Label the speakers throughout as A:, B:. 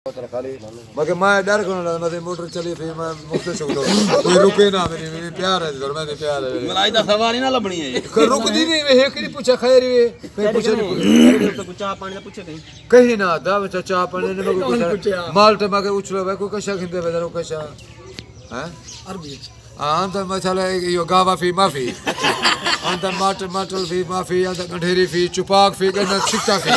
A: खाली मगर मैं डर कौन लगा मैं मोटर चली फिर मैं मुझसे छोड़ो कोई रुके ना मेरी प्यार है घर में प्यार है
B: मलाई दा सवारी ना लबनी है
A: रुकदी नहीं वे एक नहीं पूछा खैर वे कहीं पूछा नहीं
B: तो चाह पानी दा पूछे
A: कहीं ना दा बच्चा चाह पानी ने मगर पूछा माल्टे मगर उछलो भाई कोई कशा खिंदे बेदरो कशा हैं
B: अरबी
A: अंत मसाला यो गावा फी माफी अंत मटल फी माफी अंत गंढेरी फी चुपाक फी गंढ छिक्का फी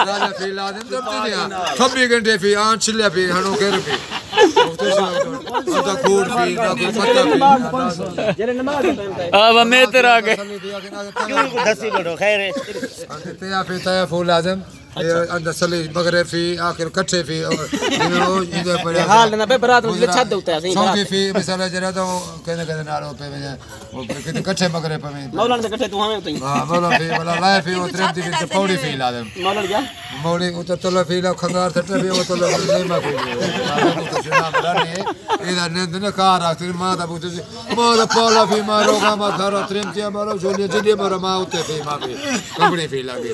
A: राजा फी लादन दबते दिया 26 घंटे फी आंच छिल्ला फी हणो केर फी अंत कोड फी ना कोई पत्ता फी
B: जरे नमाज टाइम
C: अब मैं तेरा आ गए
B: क्यों को दसी बड़ो खैर
A: अंत तया फी तया फूल आदम अंदर सली मगरे फी आखिर कट्ठे फी और इधर पर
B: हाल ना बे बरात में छत होता है सही
A: सौंगी फी मिसाल जरा तो कहने नारो पे वो कितने कट्ठे मगरे पे
B: मौलाना से कट्ठे तू हमें तो
A: हां मौलाना फी वाला लाए फी वो त्रेम दी फी पौड़ी फी ला दे
B: मौलाना क्या
A: मौड़ी उतर तला फी ला खंगार थटे फी वो तला नहीं मा फी तो सुना मराने इधर ने दिन कार आखिर मां दा बुझ मां दा पौला फी मारो गा मा धरो त्रेम तिया मारो जोली जदी मारो मां उते फी मा फी कंबड़ी फी लागे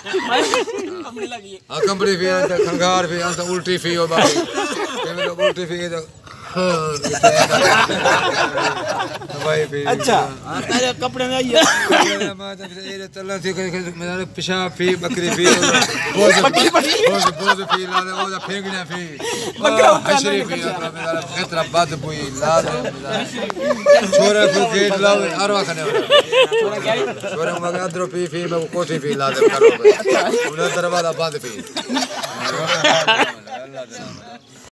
B: कंपनी लगी
A: हां कंबड़ी फी अंत खंगार फी अंत उल्टी फी ओ बाकी केवे लोग उल्टी फी तो भाई फी
B: अच्छा तेरे कपड़े में आई है
A: मां दा ये तला थी मेरा पेशाब फी बकरी फी बोझ फी ला दे ओ फेंगना फी हशरी फी मेरा इतना बद बुई ला दे छोरे को गेट लाओ अरवा खाने छोरे मगर अदरो फी मैं कोठी फी ला दे करो उन्हें दरवाजा बंद फी